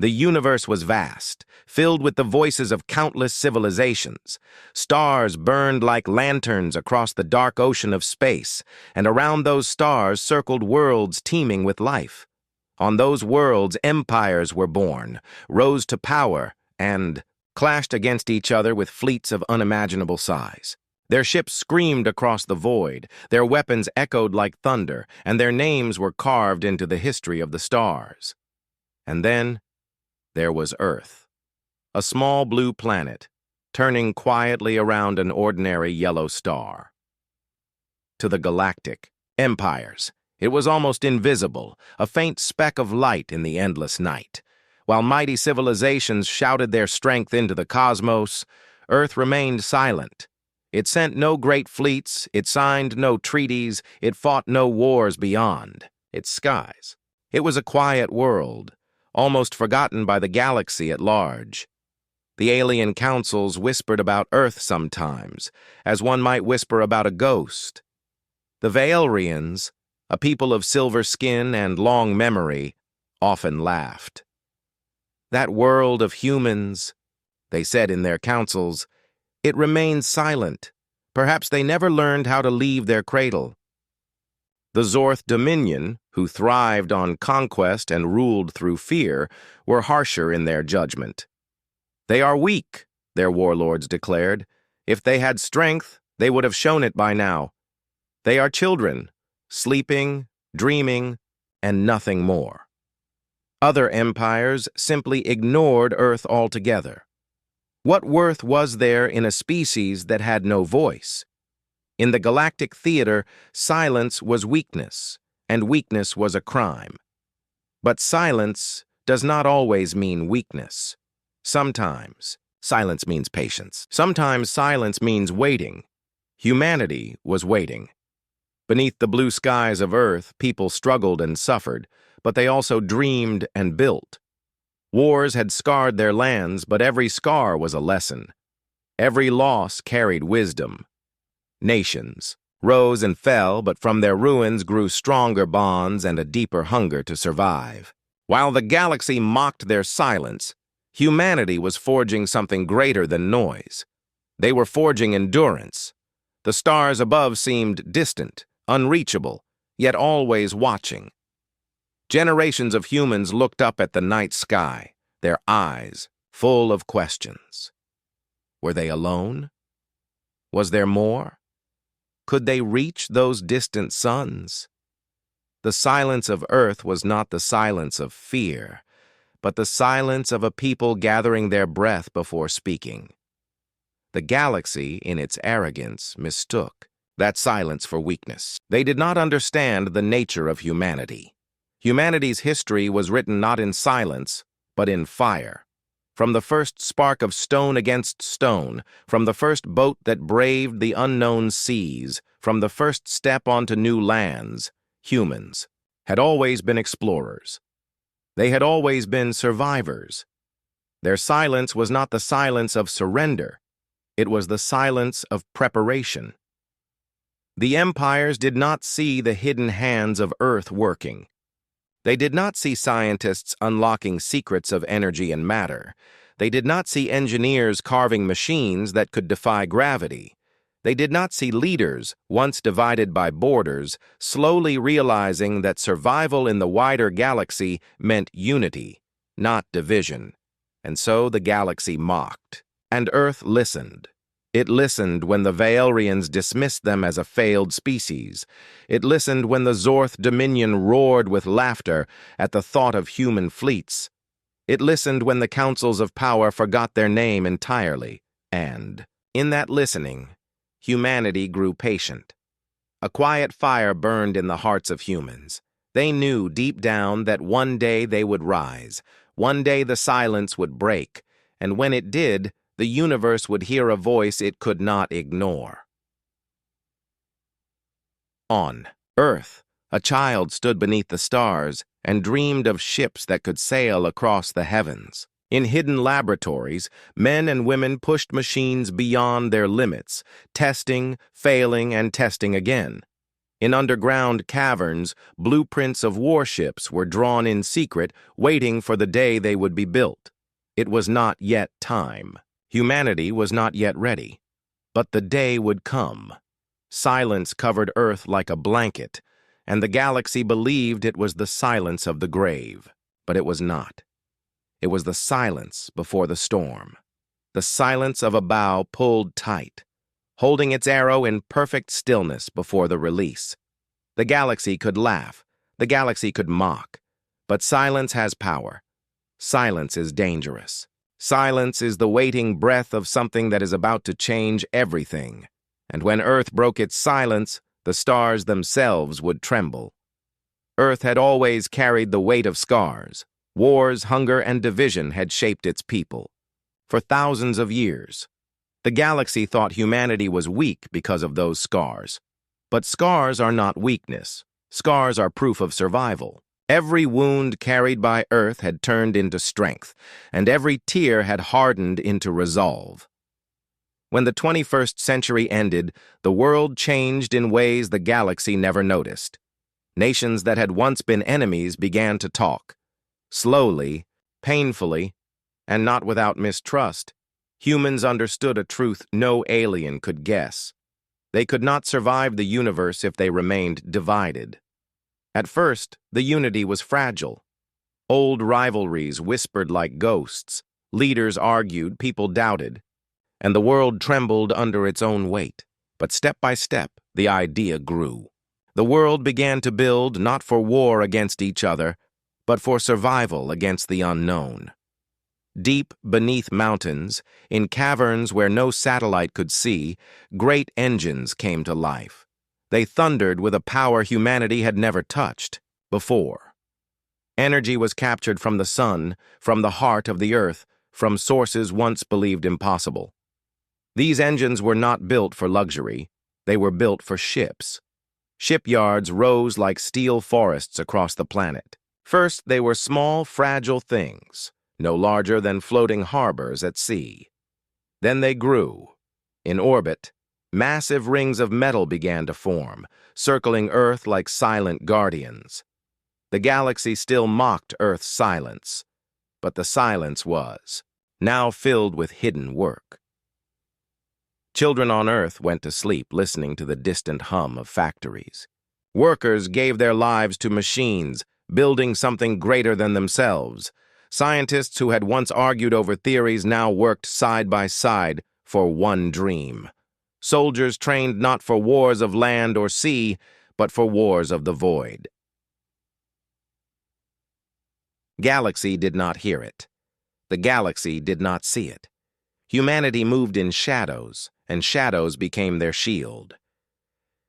The universe was vast, filled with the voices of countless civilizations. Stars burned like lanterns across the dark ocean of space, and around those stars circled worlds teeming with life. On those worlds, empires were born, rose to power, and clashed against each other with fleets of unimaginable size. Their ships screamed across the void, their weapons echoed like thunder, and their names were carved into the history of the stars. And then there was Earth, a small blue planet, turning quietly around an ordinary yellow star. To the galactic empires, it was almost invisible, a faint speck of light in the endless night. While mighty civilizations shouted their strength into the cosmos, Earth remained silent. It sent no great fleets, it signed no treaties, it fought no wars beyond its skies. It was a quiet world, almost forgotten by the galaxy at large. The alien councils whispered about Earth sometimes, as one might whisper about a ghost. The Vaelrians, a people of silver skin and long memory, often laughed. That world of humans, they said in their councils, it remained silent. Perhaps they never learned how to leave their cradle. The Zorth Dominion, who thrived on conquest and ruled through fear, were harsher in their judgment. They are weak, their warlords declared. If they had strength, they would have shown it by now. They are children, sleeping, dreaming, and nothing more. Other empires simply ignored Earth altogether. What worth was there in a species that had no voice? In the galactic theater, silence was weakness, and weakness was a crime. But silence does not always mean weakness. Sometimes silence means patience. Sometimes silence means waiting. Humanity was waiting. Beneath the blue skies of Earth, people struggled and suffered, but they also dreamed and built. Wars had scarred their lands, but every scar was a lesson. Every loss carried wisdom. Nations rose and fell, but from their ruins grew stronger bonds and a deeper hunger to survive. While the galaxy mocked their silence, humanity was forging something greater than noise. They were forging endurance. The stars above seemed distant, unreachable, yet always watching. Generations of humans looked up at the night sky, their eyes full of questions. Were they alone? Was there more? Could they reach those distant suns? The silence of Earth was not the silence of fear, but the silence of a people gathering their breath before speaking. The galaxy, in its arrogance, mistook that silence for weakness. They did not understand the nature of humanity. Humanity's history was written not in silence, but in fire. From the first spark of stone against stone, from the first boat that braved the unknown seas, from the first step onto new lands, humans had always been explorers. They had always been survivors. Their silence was not the silence of surrender. It was the silence of preparation. The empires did not see the hidden hands of Earth working. They did not see scientists unlocking secrets of energy and matter. They did not see engineers carving machines that could defy gravity. They did not see leaders, once divided by borders, slowly realizing that survival in the wider galaxy meant unity, not division. And so the galaxy mocked, and Earth listened. It listened when the Vaelrians dismissed them as a failed species. It listened when the Zorth Dominion roared with laughter at the thought of human fleets. It listened when the councils of power forgot their name entirely. And, in that listening, humanity grew patient. A quiet fire burned in the hearts of humans. They knew deep down that one day they would rise. One day the silence would break. And when it did, the universe would hear a voice it could not ignore. On Earth, a child stood beneath the stars and dreamed of ships that could sail across the heavens. In hidden laboratories, men and women pushed machines beyond their limits, testing, failing, and testing again. In underground caverns, blueprints of warships were drawn in secret, waiting for the day they would be built. It was not yet time. Humanity was not yet ready. But the day would come. Silence covered Earth like a blanket, and the galaxy believed it was the silence of the grave. But it was not. It was the silence before the storm. The silence of a bow pulled tight, holding its arrow in perfect stillness before the release. The galaxy could laugh, the galaxy could mock, but silence has power. Silence is dangerous. Silence is the waiting breath of something that is about to change everything. And when Earth broke its silence, the stars themselves would tremble. Earth had always carried the weight of scars. Wars, hunger, and division had shaped its people. For thousands of years, the galaxy thought humanity was weak because of those scars. But scars are not weakness. Scars are proof of survival. Every wound carried by Earth had turned into strength, and every tear had hardened into resolve. When the 21st century ended, the world changed in ways the galaxy never noticed. Nations that had once been enemies began to talk. Slowly, painfully, and not without mistrust, humans understood a truth no alien could guess. They could not survive the universe if they remained divided. At first, the unity was fragile. Old rivalries whispered like ghosts, leaders argued, people doubted, and the world trembled under its own weight. But step by step, the idea grew. The world began to build not for war against each other, but for survival against the unknown. Deep beneath mountains, in caverns where no satellite could see, great engines came to life. They thundered with a power humanity had never touched before. Energy was captured from the sun, from the heart of the earth, from sources once believed impossible. These engines were not built for luxury. They were built for ships. Shipyards rose like steel forests across the planet. First, they were small, fragile things, no larger than floating harbors at sea. Then they grew. In orbit, massive rings of metal began to form, circling Earth like silent guardians. The galaxy still mocked Earth's silence, but the silence was now filled with hidden work. Children on Earth went to sleep listening to the distant hum of factories. Workers gave their lives to machines, building something greater than themselves. Scientists who had once argued over theories now worked side by side for one dream. Soldiers trained not for wars of land or sea, but for wars of the void. Galaxy did not hear it. The galaxy did not see it. Humanity moved in shadows, and shadows became their shield.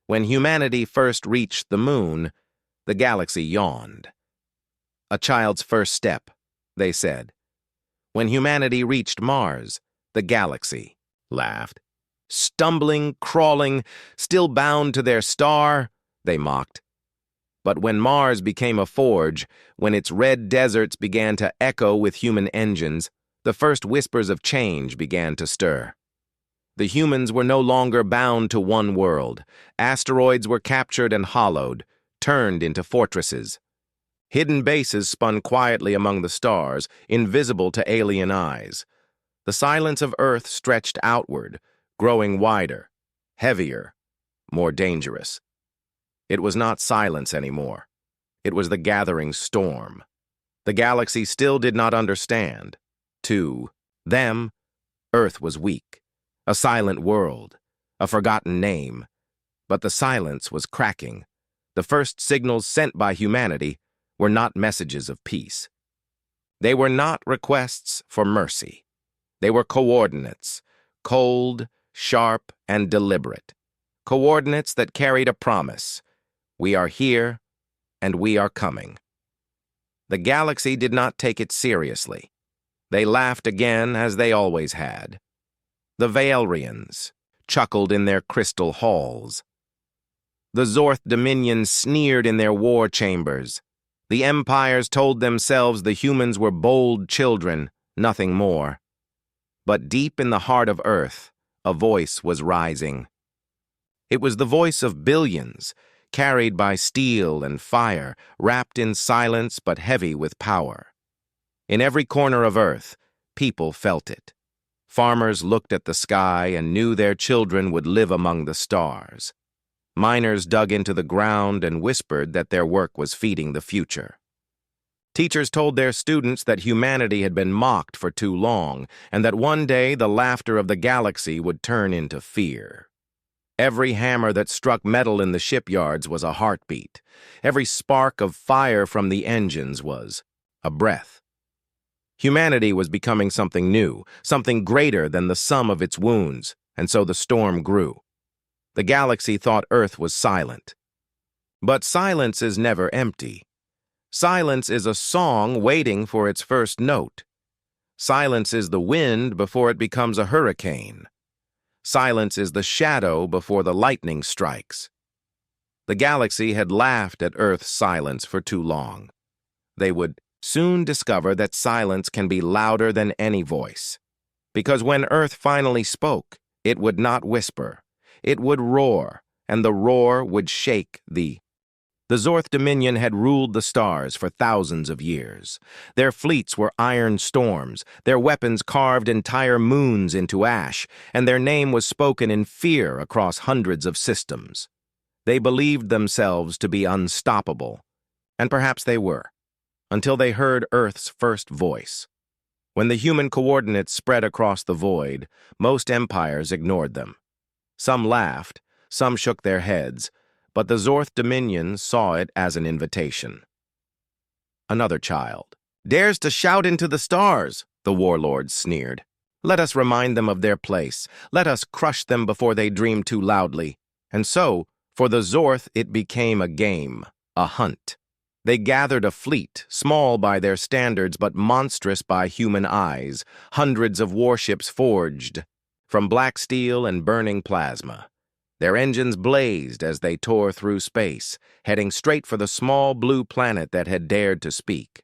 When humanity first reached the moon, the galaxy yawned. A child's first step, they said. When humanity reached Mars, the galaxy laughed. Stumbling, crawling, still bound to their star, they mocked. But when Mars became a forge, when its red deserts began to echo with human engines, the first whispers of change began to stir. The humans were no longer bound to one world. Asteroids were captured and hollowed, turned into fortresses. Hidden bases spun quietly among the stars, invisible to alien eyes. The silence of Earth stretched outward, growing wider, heavier, more dangerous. It was not silence anymore. It was the gathering storm. The galaxy still did not understand. To them, Earth was weak, a silent world, a forgotten name. But the silence was cracking. The first signals sent by humanity were not messages of peace. They were not requests for mercy. They were coordinates, cold, sharp, and deliberate. Coordinates that carried a promise. We are here, and we are coming. The galaxy did not take it seriously. They laughed again, as they always had. The Vaelrians chuckled in their crystal halls. The Zorth dominions sneered in their war chambers. The empires told themselves the humans were bold children, nothing more. But deep in the heart of Earth, a voice was rising. It was the voice of billions. carried by steel and fire, wrapped in silence but heavy with power. In every corner of Earth, people felt it. Farmers looked at the sky and knew their children would live among the stars. Miners dug into the ground and whispered that their work was feeding the future. Teachers told their students that humanity had been mocked for too long, and that one day the laughter of the galaxy would turn into fear. Every hammer that struck metal in the shipyards was a heartbeat. Every spark of fire from the engines was a breath. Humanity was becoming something new, something greater than the sum of its wounds, and so the storm grew. The galaxy thought Earth was silent. But silence is never empty. Silence is a song waiting for its first note. Silence is the wind before it becomes a hurricane. Silence is the shadow before the lightning strikes. The galaxy had laughed at Earth's silence for too long. They would soon discover that silence can be louder than any voice. Because when Earth finally spoke, it would not whisper. It would roar, and the roar would shake the Zorth Dominion had ruled the stars for thousands of years. Their fleets were iron storms, their weapons carved entire moons into ash, and their name was spoken in fear across hundreds of systems. They believed themselves to be unstoppable, and perhaps they were, until they heard Earth's first voice. When the human coordinates spread across the void, most empires ignored them. Some laughed, some shook their heads, but the Zorth Dominion saw it as an invitation. Another child dares to shout into the stars, the warlords sneered. Let us remind them of their place. Let us crush them before they dream too loudly. And so, for the Zorth, it became a game, a hunt. They gathered a fleet, small by their standards but monstrous by human eyes, hundreds of warships forged from black steel and burning plasma. Their engines blazed as they tore through space, heading straight for the small blue planet that had dared to speak.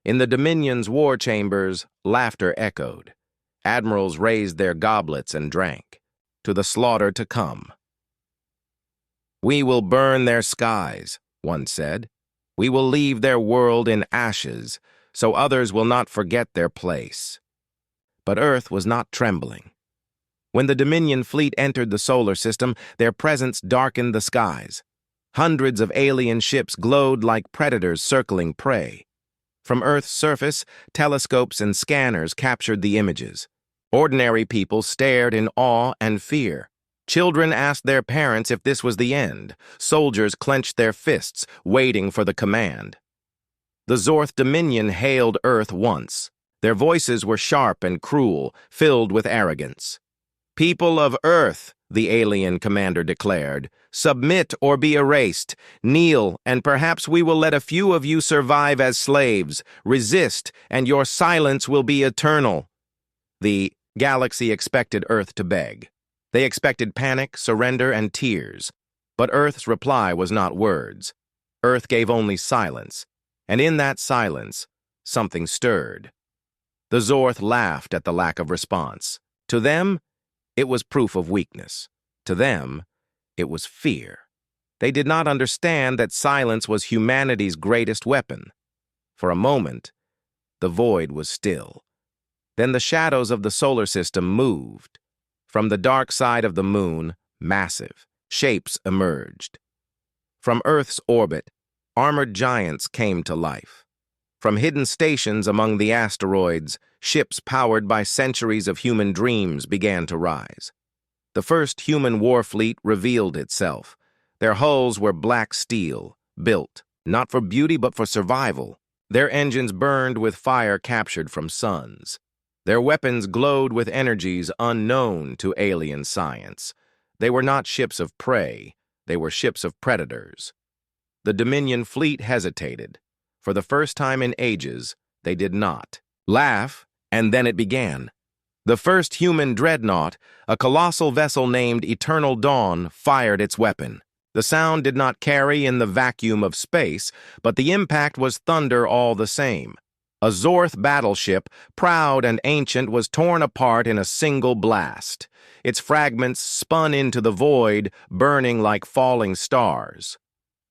In the Dominion's war chambers, laughter echoed. Admirals raised their goblets and drank, to the slaughter to come. "We will burn their skies," one said. "We will leave their world in ashes, so others will not forget their place." But Earth was not trembling. When the Dominion fleet entered the solar system, their presence darkened the skies. Hundreds of alien ships glowed like predators circling prey. From Earth's surface, telescopes and scanners captured the images. Ordinary people stared in awe and fear. Children asked their parents if this was the end. Soldiers clenched their fists, waiting for the command. The Zorth Dominion hailed Earth once. Their voices were sharp and cruel, filled with arrogance. "People of Earth," the alien commander declared, "submit or be erased. Kneel, and perhaps we will let a few of you survive as slaves. Resist, and your silence will be eternal." The galaxy expected Earth to beg. They expected panic, surrender, and tears. But Earth's reply was not words. Earth gave only silence, and in that silence, something stirred. The Zorth laughed at the lack of response. To them, it was proof of weakness. To them, it was fear. They did not understand that silence was humanity's greatest weapon. For a moment, the void was still. Then the shadows of the solar system moved. From the dark side of the moon, massive shapes emerged. From Earth's orbit, armored giants came to life. From hidden stations among the asteroids, ships powered by centuries of human dreams began to rise. The first human Warfleet revealed itself. Their hulls were black steel, built, not for beauty but for survival. Their engines burned with fire captured from suns. Their weapons glowed with energies unknown to alien science. They were not ships of prey, they were ships of predators. The Dominion fleet hesitated. For the first time in ages, they did not laugh, and then it began. The first human dreadnought, a colossal vessel named Eternal Dawn, fired its weapon. The sound did not carry in the vacuum of space, but the impact was thunder all the same. A Zorth battleship, proud and ancient, was torn apart in a single blast. Its fragments spun into the void, burning like falling stars.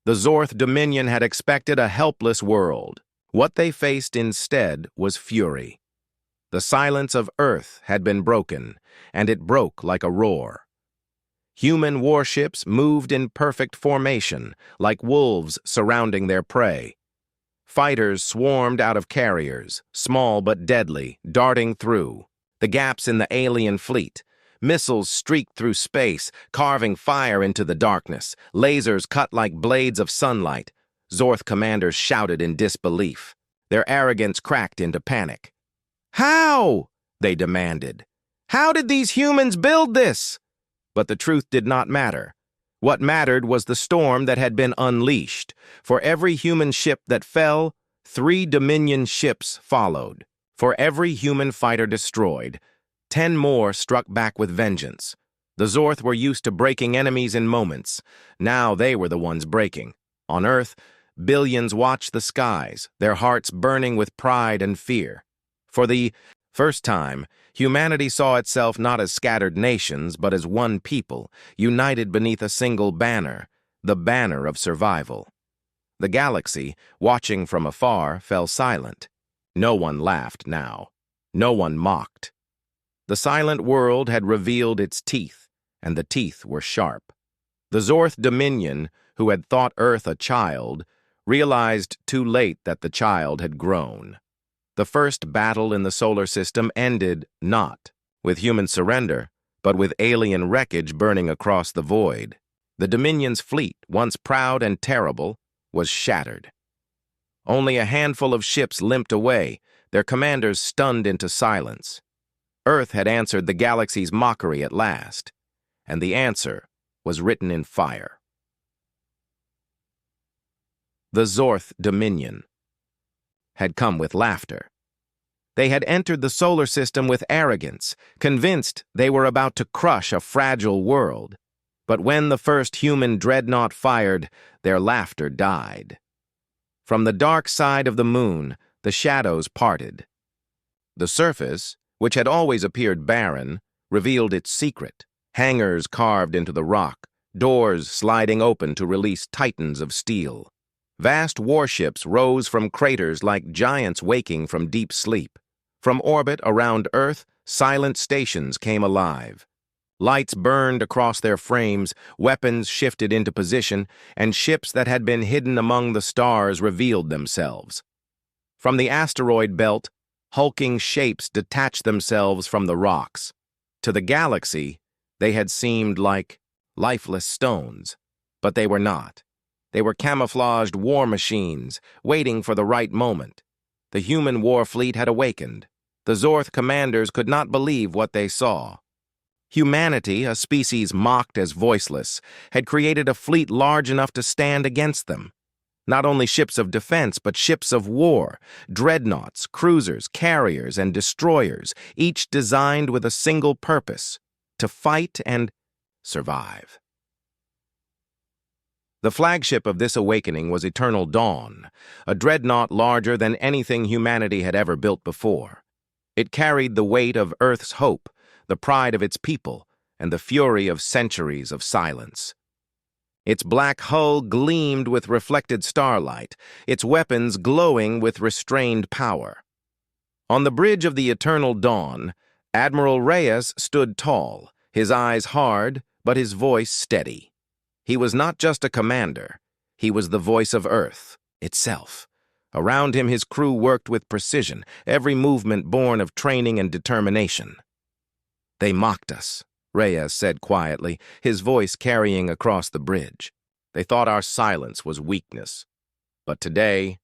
The Zorth Dominion had expected a helpless world. What they faced instead was fury. The silence of Earth had been broken, and it broke like a roar. Human warships moved in perfect formation, like wolves surrounding their prey. Fighters swarmed out of carriers, small but deadly, darting through the gaps in the alien fleet. Missiles streaked through space, carving fire into the darkness. Lasers cut like blades of sunlight. Zorth commanders shouted in disbelief. Their arrogance cracked into panic. "How?" they demanded. "How did these humans build this?" But the truth did not matter. What mattered was the storm that had been unleashed. For every human ship that fell, 3 Dominion ships followed. For every human fighter destroyed, 10 more struck back with vengeance. The Zorth were used to breaking enemies in moments. Now they were the ones breaking. On Earth, billions watched the skies, their hearts burning with pride and fear. For the first time, humanity saw itself not as scattered nations, but as one people, united beneath a single banner, the banner of survival. The galaxy, watching from afar, fell silent. No one laughed now. No one mocked. The silent world had revealed its teeth, and the teeth were sharp. The Zorth Dominion, who had thought Earth a child, realized too late that the child had grown. The first battle in the solar system ended not with human surrender, but with alien wreckage burning across the void. The Dominion's fleet, once proud and terrible, was shattered. Only a handful of ships limped away, their commanders stunned into silence. Earth had answered the galaxy's mockery at last, and the answer was written in fire. The Zorth Dominion had come with laughter. They had entered the solar system with arrogance, convinced they were about to crush a fragile world. But when the first human dreadnought fired, their laughter died. From the dark side of the moon, the shadows parted. The surface, which had always appeared barren, revealed its secret. Hangars carved into the rock, doors sliding open to release titans of steel. Vast warships rose from craters like giants waking from deep sleep. From orbit around Earth, silent stations came alive. Lights burned across their frames, weapons shifted into position, and ships that had been hidden among the stars revealed themselves. From the asteroid belt, hulking shapes detached themselves from the rocks. To the galaxy, they had seemed like lifeless stones, but they were not. They were camouflaged war machines, waiting for the right moment. The human Warfleet had awakened. The Zorth commanders could not believe what they saw. Humanity, a species mocked as voiceless, had created a fleet large enough to stand against them. Not only ships of defense, but ships of war, dreadnoughts, cruisers, carriers, and destroyers, each designed with a single purpose: to fight and survive. The flagship of this awakening was Eternal Dawn, a dreadnought larger than anything humanity had ever built before. It carried the weight of Earth's hope, the pride of its people, and the fury of centuries of silence. Its black hull gleamed with reflected starlight, its weapons glowing with restrained power. On the bridge of the Eternal Dawn, Admiral Reyes stood tall, his eyes hard, but his voice steady. He was not just a commander, he was the voice of Earth itself. Around him his crew worked with precision, every movement born of training and determination. "They mocked us," Reyes said quietly, his voice carrying across the bridge. "They thought our silence was weakness. But today,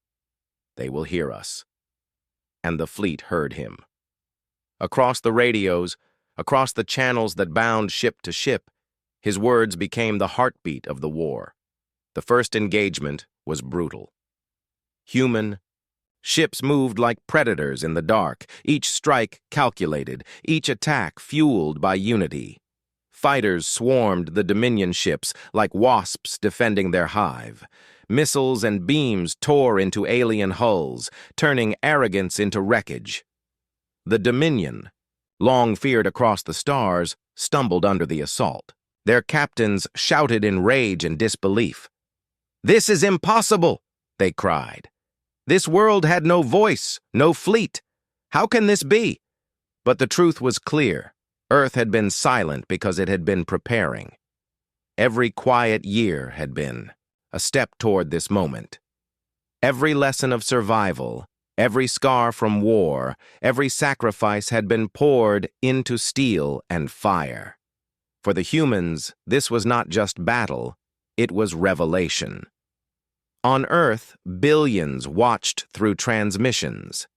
they will hear us." And the fleet heard him. Across the radios, across the channels that bound ship to ship, his words became the heartbeat of the war. The first engagement was brutal. Human ships moved like predators in the dark, each strike calculated, each attack fueled by unity. Fighters swarmed the Dominion ships like wasps defending their hive. Missiles and beams tore into alien hulls, turning arrogance into wreckage. The Dominion, long feared across the stars, stumbled under the assault. Their captains shouted in rage and disbelief. "This is impossible," they cried. "This world had no voice, no fleet. How can this be?" But the truth was clear. Earth had been silent because it had been preparing. Every quiet year had been a step toward this moment. Every lesson of survival, every scar from war, every sacrifice had been poured into steel and fire. For the humans, this was not just battle, it was revelation. On Earth, billions watched through transmissions.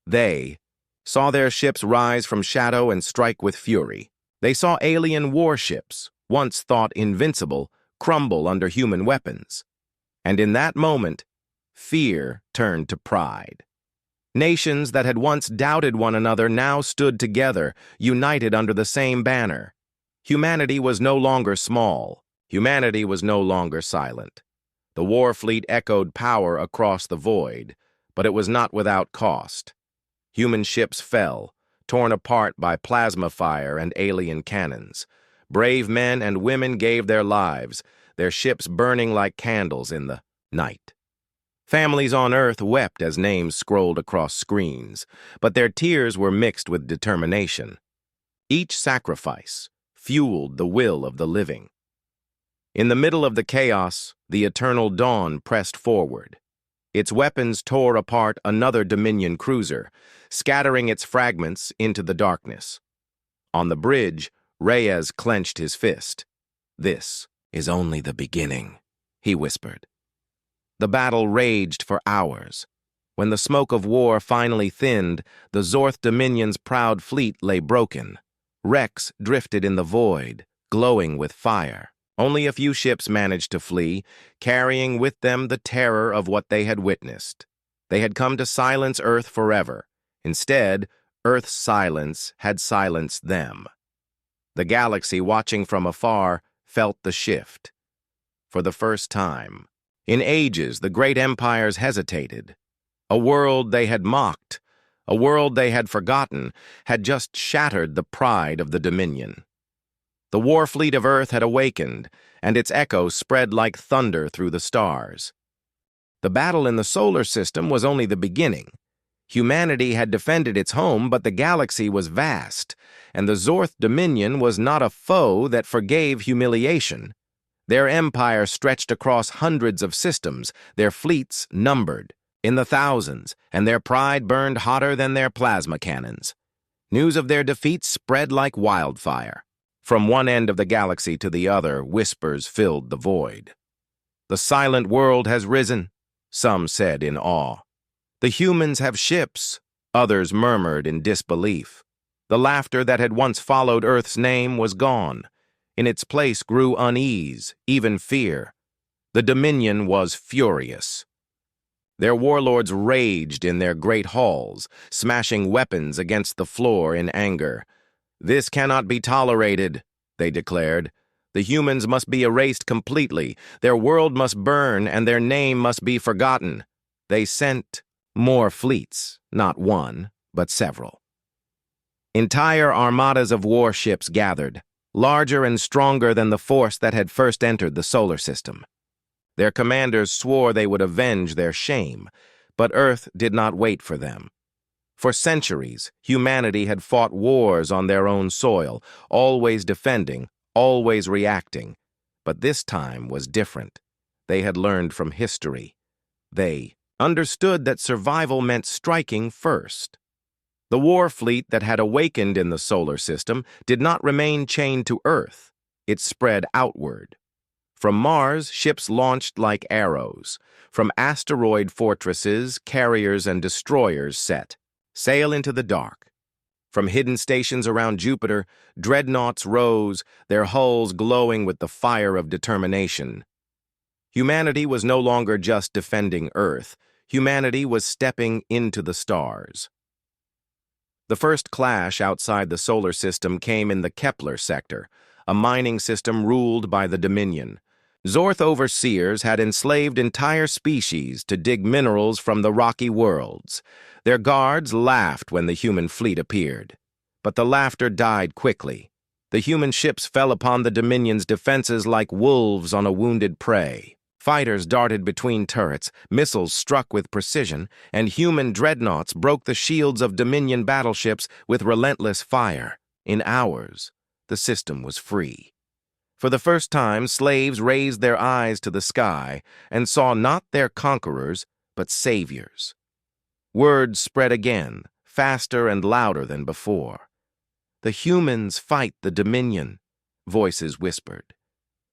They saw their ships rise from shadow and strike with fury. They saw alien warships, once thought invincible, crumble under human weapons. And in that moment, fear turned to pride. Nations that had once doubted one another now stood together, united under the same banner. Humanity was no longer small. Humanity was no longer silent. The Warfleet echoed power across the void, but it was not without cost. Human ships fell, torn apart by plasma fire and alien cannons. Brave men and women gave their lives, their ships burning like candles in the night. Families on Earth wept as names scrolled across screens, but their tears were mixed with determination. Each sacrifice fueled the will of the living. In the middle of the chaos, the eternal dawn pressed forward. Its weapons tore apart another Dominion cruiser, scattering its fragments into the darkness. On the bridge, Reyes clenched his fist. "This is only the beginning," he whispered. The battle raged for hours. When the smoke of war finally thinned, the Zorth Dominion's proud fleet lay broken. Wrecks drifted in the void, glowing with fire. Only a few ships managed to flee, carrying with them the terror of what they had witnessed. They had come to silence Earth forever. Instead, Earth's silence had silenced them. The galaxy, watching from afar, felt the shift. For the first time in ages, the great empires hesitated. A world they had mocked, a world they had forgotten, had just shattered the pride of the Dominion. The Warfleet of Earth had awakened, and its echo spread like thunder through the stars. The battle in the solar system was only the beginning. Humanity had defended its home, but the galaxy was vast, and the Zorth Dominion was not a foe that forgave humiliation. Their empire stretched across hundreds of systems, their fleets numbered, in the thousands, and their pride burned hotter than their plasma cannons. News of their defeat spread like wildfire. From one end of the galaxy to the other, whispers filled the void. "The silent world has risen," some said in awe. "The humans have ships," others murmured in disbelief. The laughter that had once followed Earth's name was gone. In its place grew unease, even fear. The Dominion was furious. Their warlords raged in their great halls, smashing weapons against the floor in anger. "This cannot be tolerated," they declared. "The humans must be erased completely. Their world must burn, and their name must be forgotten." They sent more fleets, not one, but several. Entire armadas of warships gathered, larger and stronger than the force that had first entered the solar system. Their commanders swore they would avenge their shame, but Earth did not wait for them. For centuries, humanity had fought wars on their own soil, always defending, always reacting. But this time was different. They had learned from history. They understood that survival meant striking first. The Warfleet that had awakened in the solar system did not remain chained to Earth. It spread outward. From Mars, ships launched like arrows. From asteroid fortresses, carriers and destroyers set sail into the dark. From hidden stations around Jupiter, dreadnoughts rose, their hulls glowing with the fire of determination. Humanity was no longer just defending Earth. Humanity was stepping into the stars. The first clash outside the solar system came in the Kepler sector, a mining system ruled by the Dominion. Zorth overseers had enslaved entire species to dig minerals from the rocky worlds. Their guards laughed when the human fleet appeared. But the laughter died quickly. The human ships fell upon the Dominion's defenses like wolves on a wounded prey. Fighters darted between turrets, missiles struck with precision, and human dreadnoughts broke the shields of Dominion battleships with relentless fire. In hours, the system was free. For the first time, slaves raised their eyes to the sky and saw not their conquerors, but saviors. Word spread again, faster and louder than before. "The humans fight the Dominion," voices whispered.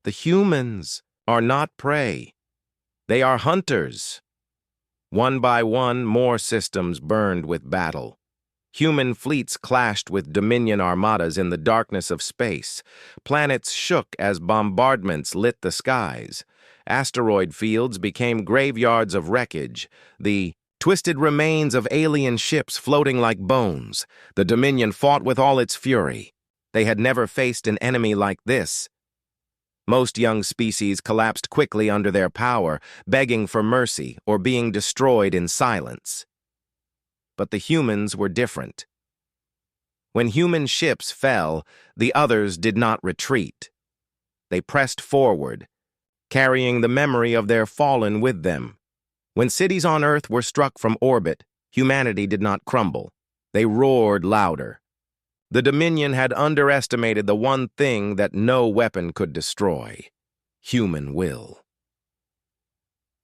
"The humans are not prey. They are hunters." One by one, more systems burned with battle. Human fleets clashed with Dominion armadas in the darkness of space. Planets shook as bombardments lit the skies. Asteroid fields became graveyards of wreckage, the twisted remains of alien ships floating like bones. The Dominion fought with all its fury. They had never faced an enemy like this. Most young species collapsed quickly under their power, begging for mercy or being destroyed in silence. But the humans were different. When human ships fell, the others did not retreat. They pressed forward, carrying the memory of their fallen with them. When cities on Earth were struck from orbit, humanity did not crumble. They roared louder. The Dominion had underestimated the one thing that no weapon could destroy: human will.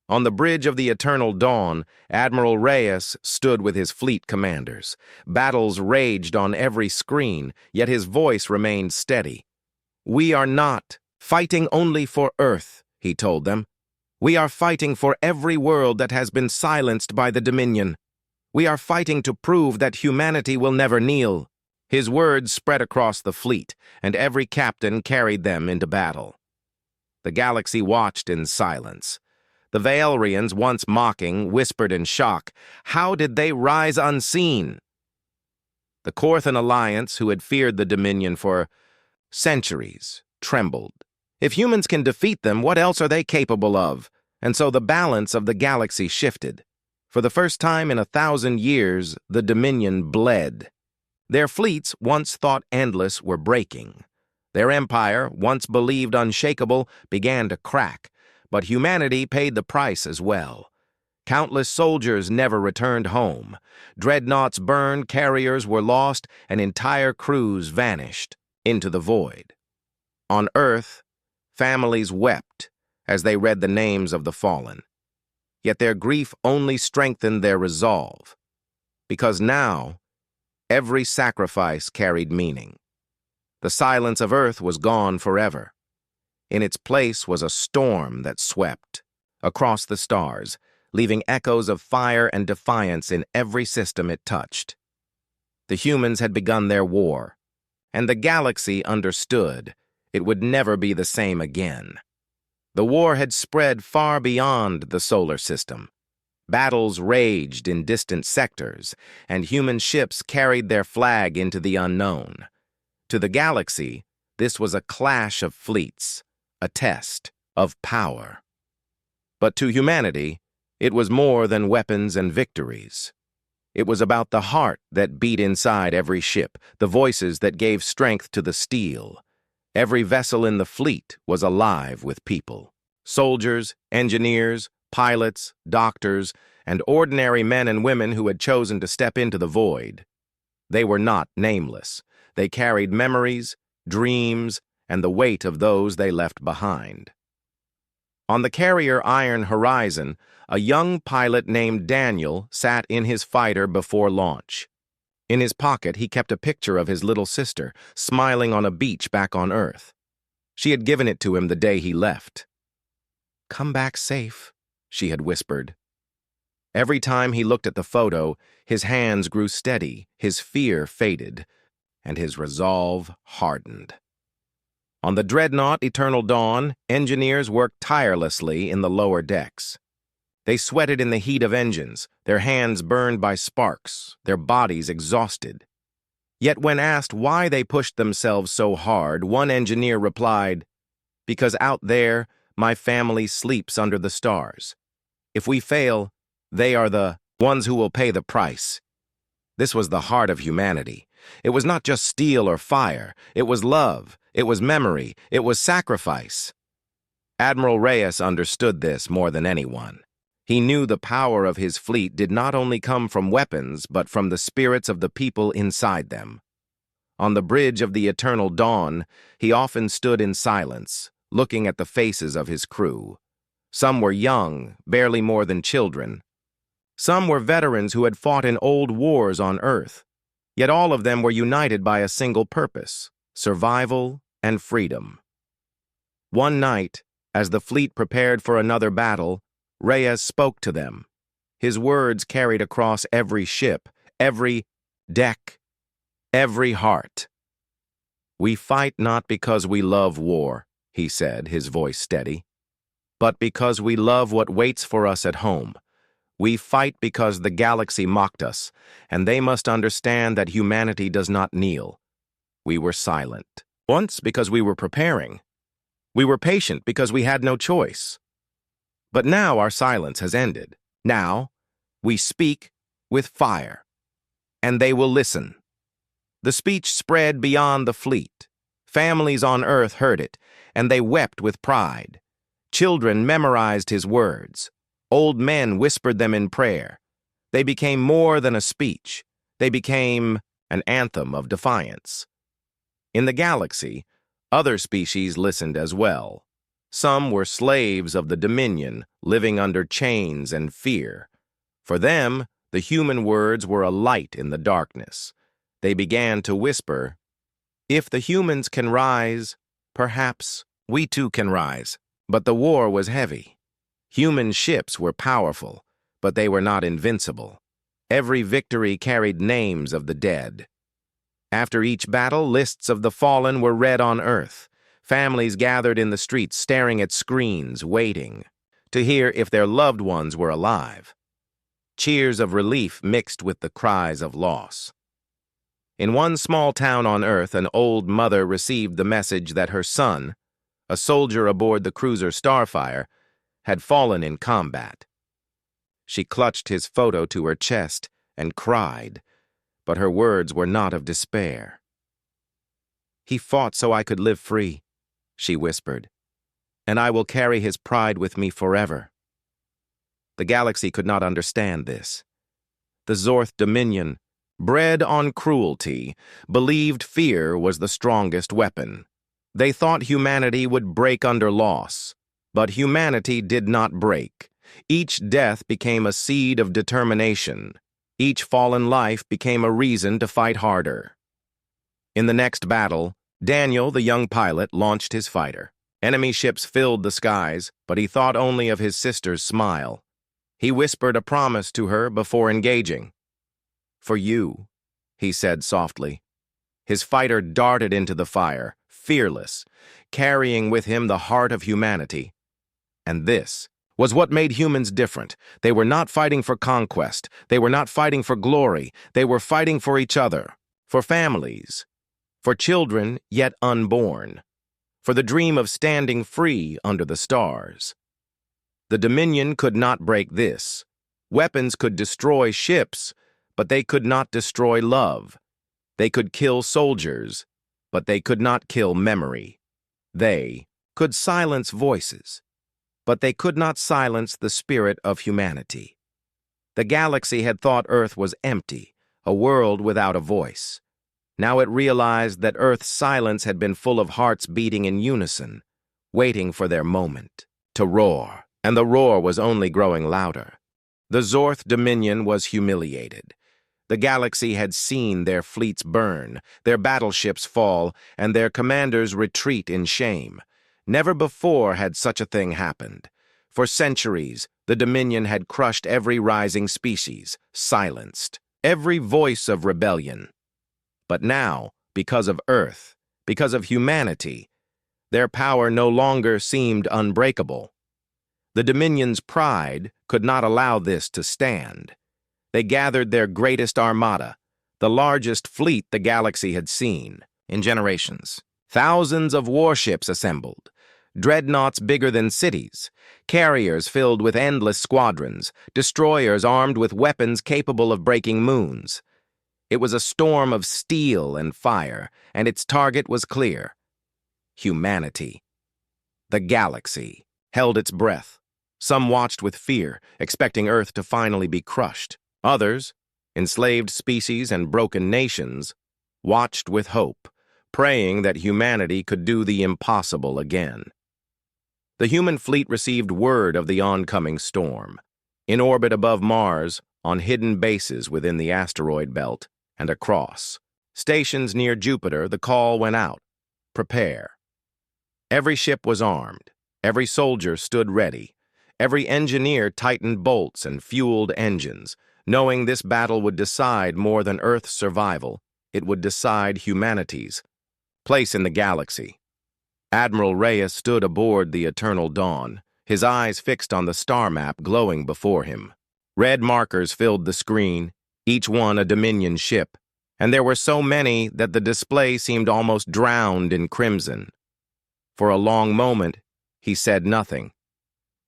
On the bridge of the Eternal Dawn, Admiral Reyes stood with his fleet commanders. Battles raged on every screen, yet his voice remained steady. "We are not fighting only for Earth," he told them. "We are fighting for every world that has been silenced by the Dominion. We are fighting to prove that humanity will never kneel." His words spread across the fleet, and every captain carried them into battle. The galaxy watched in silence. The Vaelrians, once mocking, whispered in shock. How did they rise unseen? The Corthan Alliance, who had feared the Dominion for centuries, trembled. If humans can defeat them, what else are they capable of? And so the balance of the galaxy shifted. For the first time in 1,000 years, the Dominion bled. Their fleets, once thought endless, were breaking. Their empire, once believed unshakable, began to crack. But humanity paid the price as well. Countless soldiers never returned home. Dreadnoughts burned, carriers were lost, and entire crews vanished into the void. On Earth, families wept as they read the names of the fallen. Yet their grief only strengthened their resolve, because now every sacrifice carried meaning. The silence of Earth was gone forever. In its place was a storm that swept across the stars, leaving echoes of fire and defiance in every system it touched. The humans had begun their war, and the galaxy understood it would never be the same again. The war had spread far beyond the solar system. Battles raged in distant sectors, and human ships carried their flag into the unknown. To the galaxy, this was a clash of fleets, a test of power. But to humanity, it was more than weapons and victories. It was about the heart that beat inside every ship, the voices that gave strength to the steel. Every vessel in the fleet was alive with people. Soldiers, engineers, pilots, doctors, and ordinary men and women who had chosen to step into the void. They were not nameless. They carried memories, dreams, and the weight of those they left behind. On the carrier Iron Horizon, a young pilot named Daniel sat in his fighter before launch. In his pocket, he kept a picture of his little sister, smiling on a beach back on Earth. She had given it to him the day he left. "Come back safe," she had whispered. Every time he looked at the photo, his hands grew steady, his fear faded, and his resolve hardened. On the dreadnought Eternal Dawn, engineers worked tirelessly in the lower decks. They sweated in the heat of engines, their hands burned by sparks, their bodies exhausted. Yet when asked why they pushed themselves so hard, one engineer replied, "Because out there, my family sleeps under the stars. If we fail, they are the ones who will pay the price." This was the heart of humanity. It was not just steel or fire. It was love. It was memory. It was sacrifice. Admiral Reyes understood this more than anyone. He knew the power of his fleet did not only come from weapons, but from the spirits of the people inside them. On the bridge of the eternal dawn, he often stood in silence, looking at the faces of his crew. Some were young, barely more than children. Some were veterans who had fought in old wars on Earth. Yet all of them were united by a single purpose: survival and freedom. One night, as the fleet prepared for another battle, Reyes spoke to them. His words carried across every ship, every deck, every heart. "We fight not because we love war," he said, his voice steady, "but because we love what waits for us at home. We fight because the galaxy mocked us, and they must understand that humanity does not kneel." We were silent. Once because we were preparing. We were patient because we had no choice. But now our silence has ended. Now, we speak with fire, and they will listen. The speech spread beyond the fleet. Families on Earth heard it, and they wept with pride. Children memorized his words. Old men whispered them in prayer. They became more than a speech. They became an anthem of defiance. In the galaxy, other species listened as well. Some were slaves of the Dominion, living under chains and fear. For them, the human words were a light in the darkness. They began to whisper, "If the humans can rise, perhaps we too can rise." But the war was heavy. Human ships were powerful, but they were not invincible. Every victory carried names of the dead. After each battle, lists of the fallen were read on Earth. Families gathered in the streets, staring at screens, waiting to hear if their loved ones were alive. Cheers of relief mixed with the cries of loss. In one small town on Earth, an old mother received the message that her son, a soldier aboard the cruiser Starfire, had fallen in combat. She clutched his photo to her chest and cried, but her words were not of despair. "He fought so I could live free," she whispered, "and I will carry his pride with me forever." The galaxy could not understand this. The Zorth Dominion, bred on cruelty, believed fear was the strongest weapon. They thought humanity would break under loss, but humanity did not break. Each death became a seed of determination. Each fallen life became a reason to fight harder. In the next battle, Daniel, the young pilot, launched his fighter. Enemy ships filled the skies, but he thought only of his sister's smile. He whispered a promise to her before engaging. "For you," he said softly. His fighter darted into the fire, fearless, carrying with him the heart of humanity. And this was what made humans different. They were not fighting for conquest. They were not fighting for glory. They were fighting for each other, for families, for children yet unborn, for the dream of standing free under the stars. The Dominion could not break this. Weapons could destroy ships, but they could not destroy love. They could kill soldiers, but they could not kill memory. They could silence voices, but they could not silence the spirit of humanity. The galaxy had thought Earth was empty, a world without a voice. Now it realized that Earth's silence had been full of hearts beating in unison, waiting for their moment to roar, and the roar was only growing louder. The Zorth Dominion was humiliated. The galaxy had seen their fleets burn, their battleships fall, and their commanders retreat in shame. Never before had such a thing happened. For centuries, the Dominion had crushed every rising species, silenced every voice of rebellion. But now, because of Earth, because of humanity, their power no longer seemed unbreakable. The Dominion's pride could not allow this to stand. They gathered their greatest armada, the largest fleet the galaxy had seen in generations. Thousands of warships assembled, dreadnoughts bigger than cities, carriers filled with endless squadrons, destroyers armed with weapons capable of breaking moons. It was a storm of steel and fire, and its target was clear: humanity. The galaxy. held its breath. Some watched with fear, expecting Earth to finally be crushed. Others, enslaved species and broken nations, watched with hope, praying that humanity could do the impossible again. The human fleet received word of the oncoming storm. In orbit above Mars, on hidden bases within the asteroid belt, and across stations near Jupiter, the call went out. Prepare. Every ship was armed. Every soldier stood ready. Every engineer tightened bolts and fueled engines, knowing this battle would decide more than Earth's survival. It would decide humanity's place in the galaxy. Admiral Reyes stood aboard the Eternal Dawn, his eyes fixed on the star map glowing before him. Red markers filled the screen, each one a Dominion ship, and there were so many that the display seemed almost drowned in crimson. For a long moment, he said nothing.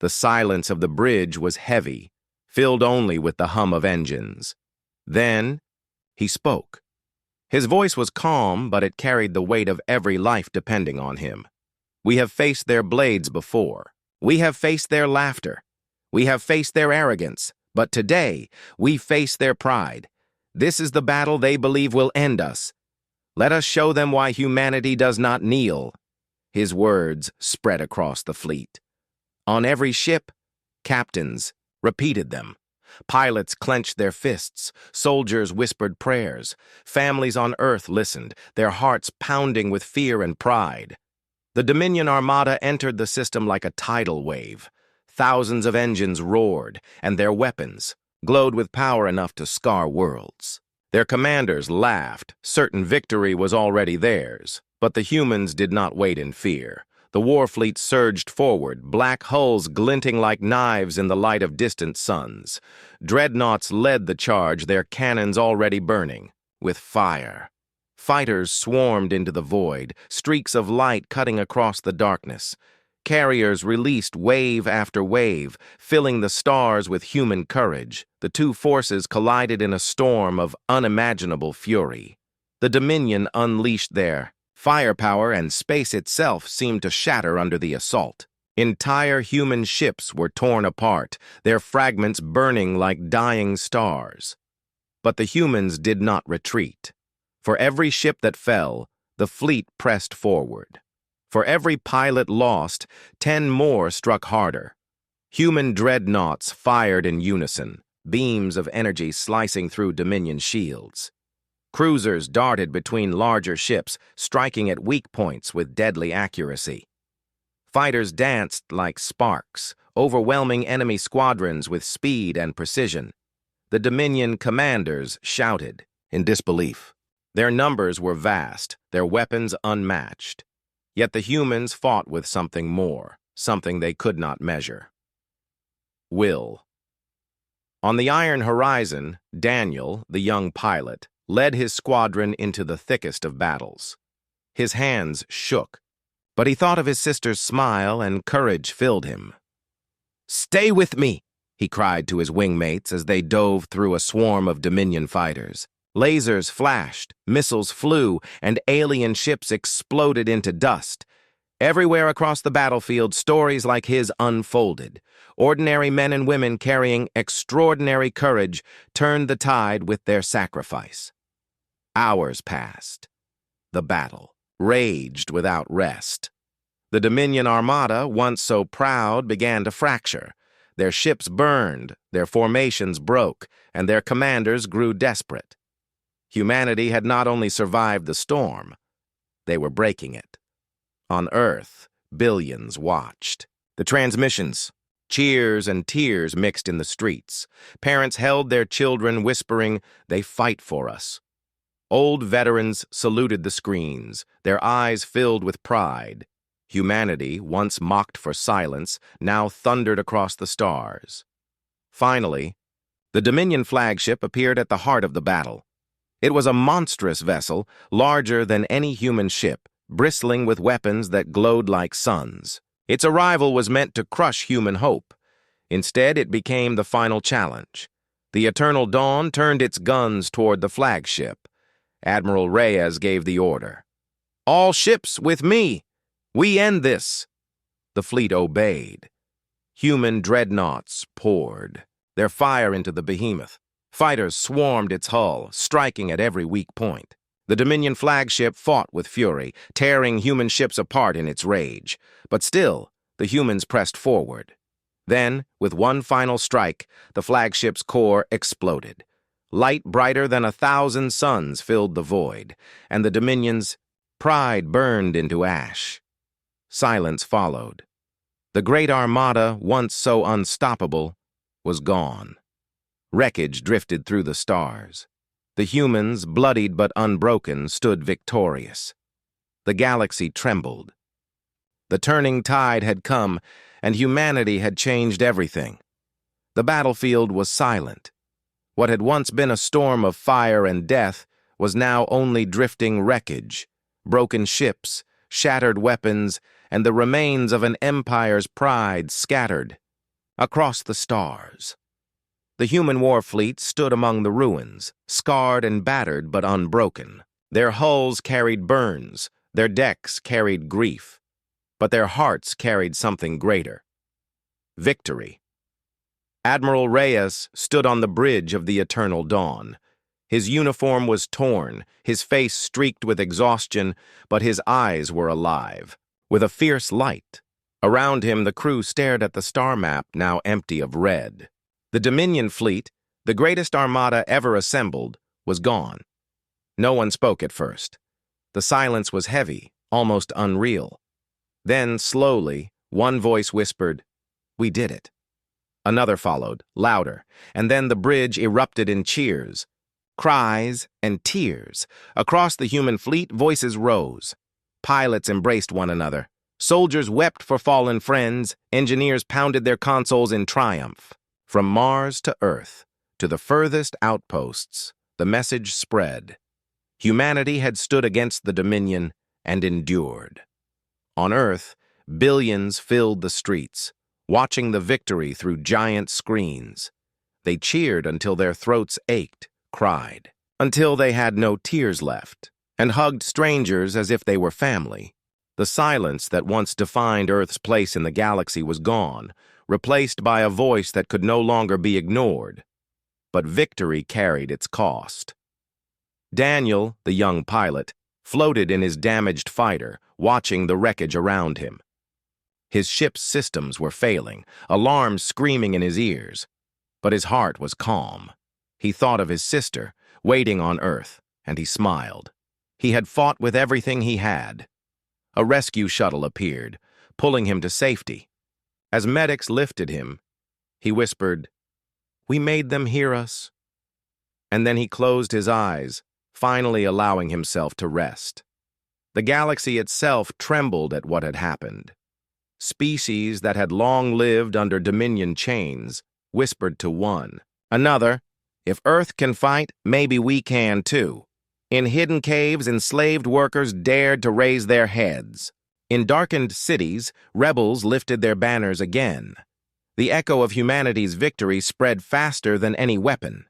The silence of the bridge was heavy, filled only with the hum of engines. Then, he spoke. His voice was calm, but it carried the weight of every life depending on him. We have faced their blades before. We have faced their laughter. We have faced their arrogance. But today, we face their pride. This is the battle they believe will end us. Let us show them why humanity does not kneel. His words spread across the fleet. On every ship, captains repeated them. Pilots clenched their fists. Soldiers whispered prayers. Families on Earth listened, their hearts pounding with fear and pride. The Dominion Armada entered the system like a tidal wave. Thousands of engines roared, and their weapons glowed with power enough to scar worlds. Their commanders laughed, certain victory was already theirs. But the humans did not wait in fear. The Warfleet surged forward, black hulls glinting like knives in the light of distant suns. Dreadnoughts led the charge, their cannons already burning with fire. Fighters swarmed into the void, streaks of light cutting across the darkness. Carriers released wave after wave, filling the stars with human courage. The two forces collided in a storm of unimaginable fury. The Dominion unleashed their firepower, and space itself seemed to shatter under the assault. Entire human ships were torn apart, their fragments burning like dying stars. But the humans did not retreat. For every ship that fell, the fleet pressed forward. For every pilot lost, 10 more struck harder. Human dreadnoughts fired in unison, beams of energy slicing through Dominion shields. Cruisers darted between larger ships, striking at weak points with deadly accuracy. Fighters danced like sparks, overwhelming enemy squadrons with speed and precision. The Dominion commanders shouted in disbelief. Their numbers were vast, their weapons unmatched. Yet the humans fought with something more, something they could not measure. Will. On the iron horizon, Daniel, the young pilot, led his squadron into the thickest of battles. His hands shook, but he thought of his sister's smile and courage filled him. "Stay with me," he cried to his wingmates as they dove through a swarm of Dominion fighters. Lasers flashed, missiles flew, and alien ships exploded into dust. Everywhere across the battlefield, stories like his unfolded. Ordinary men and women carrying extraordinary courage turned the tide with their sacrifice. Hours passed. The battle raged without rest. The Dominion Armada, once so proud, began to fracture. Their ships burned, their formations broke, and their commanders grew desperate. Humanity had not only survived the storm, they were breaking it. On Earth, billions watched. The transmissions, cheers and tears mixed in the streets. Parents held their children, whispering, "They fight for us." Old veterans saluted the screens, their eyes filled with pride. Humanity, once mocked for silence, now thundered across the stars. Finally, the Dominion flagship appeared at the heart of the battle. It was a monstrous vessel, larger than any human ship, bristling with weapons that glowed like suns. Its arrival was meant to crush human hope. Instead, it became the final challenge. The Eternal Dawn turned its guns toward the flagship. Admiral Reyes gave the order. "All ships with me! We end this!" The fleet obeyed. Human dreadnoughts poured their fire into the behemoth. Fighters swarmed its hull, striking at every weak point. The Dominion flagship fought with fury, tearing human ships apart in its rage. But still, the humans pressed forward. Then, with one final strike, the flagship's core exploded. Light brighter than 1,000 suns filled the void, and the Dominion's pride burned into ash. Silence followed. The great armada, once so unstoppable, was gone. Wreckage drifted through the stars. The humans, bloodied but unbroken, stood victorious. The galaxy trembled. The turning tide had come, and humanity had changed everything. The battlefield was silent. What had once been a storm of fire and death was now only drifting wreckage, broken ships, shattered weapons, and the remains of an empire's pride scattered across the stars. The human Warfleet stood among the ruins, scarred and battered but unbroken. Their hulls carried burns, their decks carried grief, but their hearts carried something greater: victory. Admiral Reyes stood on the bridge of the eternal dawn. His uniform was torn, his face streaked with exhaustion, but his eyes were alive, with a fierce light. Around him, the crew stared at the star map, now empty of red. The Dominion fleet, the greatest armada ever assembled, was gone. No one spoke at first. The silence was heavy, almost unreal. Then, slowly, one voice whispered, "We did it." Another followed, louder, and then the bridge erupted in cheers, cries, and tears. Across the human fleet, voices rose. Pilots embraced one another. Soldiers wept for fallen friends. Engineers pounded their consoles in triumph. From Mars to Earth, to the furthest outposts, the message spread. Humanity had stood against the Dominion and endured. On Earth, billions filled the streets, watching the victory through giant screens. They cheered until their throats ached, cried, until they had no tears left, and hugged strangers as if they were family. The silence that once defined Earth's place in the galaxy was gone, replaced by a voice that could no longer be ignored. But victory carried its cost. Daniel, the young pilot, floated in his damaged fighter, watching the wreckage around him. His ship's systems were failing, alarms screaming in his ears. But his heart was calm. He thought of his sister, waiting on Earth, and he smiled. He had fought with everything he had. A rescue shuttle appeared, pulling him to safety. As medics lifted him, he whispered, "We made them hear us." And then he closed his eyes, finally allowing himself to rest. The galaxy itself trembled at what had happened. Species that had long lived under Dominion chains whispered to one another, "If Earth can fight, maybe we can too." In hidden caves, enslaved workers dared to raise their heads. In darkened cities, rebels lifted their banners again. The echo of humanity's victory spread faster than any weapon.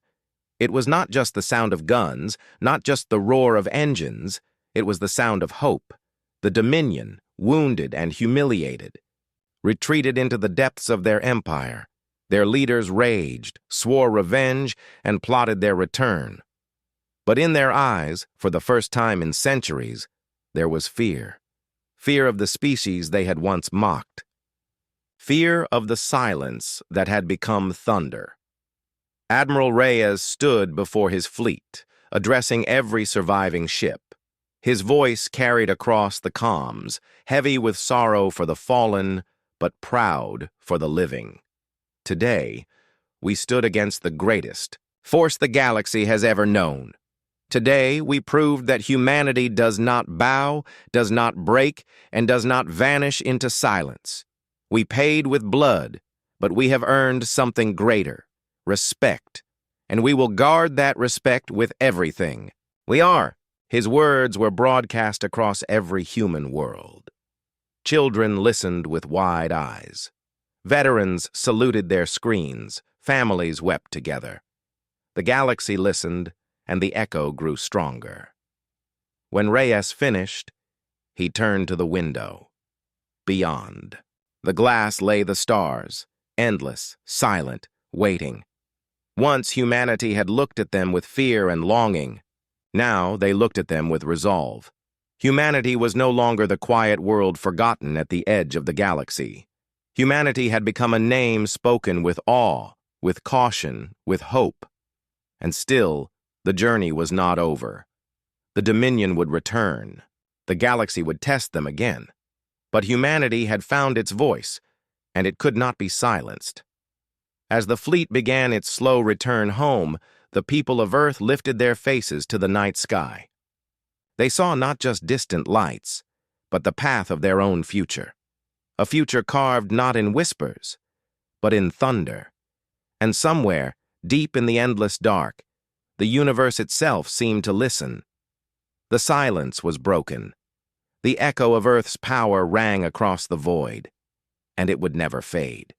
It was not just the sound of guns, not just the roar of engines. It was the sound of hope. The Dominion, wounded and humiliated, retreated into the depths of their empire. Their leaders raged, swore revenge, and plotted their return. But in their eyes, for the first time in centuries, there was fear. Fear of the species they had once mocked. Fear of the silence that had become thunder. Admiral Reyes stood before his fleet, addressing every surviving ship. His voice carried across the comms, heavy with sorrow for the fallen, but proud for the living. Today, we stood against the greatest force the galaxy has ever known. Today, we proved that humanity does not bow, does not break, and does not vanish into silence. We paid with blood, but we have earned something greater: respect. And we will guard that respect with everything. We are. His words were broadcast across every human world. Children listened with wide eyes. Veterans saluted their screens. Families wept together. The galaxy listened, and the echo grew stronger. When Reyes finished, he turned to the window. Beyond the glass lay the stars, endless, silent, waiting. Once humanity had looked at them with fear and longing. Now they looked at them with resolve. Humanity was no longer the quiet world forgotten at the edge of the galaxy. Humanity had become a name spoken with awe, with caution, with hope. And still, the journey was not over. The Dominion would return. The galaxy would test them again. But humanity had found its voice, and it could not be silenced. As the fleet began its slow return home, the people of Earth lifted their faces to the night sky. They saw not just distant lights, but the path of their own future. A future carved not in whispers, but in thunder. And somewhere, deep in the endless dark, the universe itself seemed to listen. The silence was broken. The echo of Earth's power rang across the void, and it would never fade.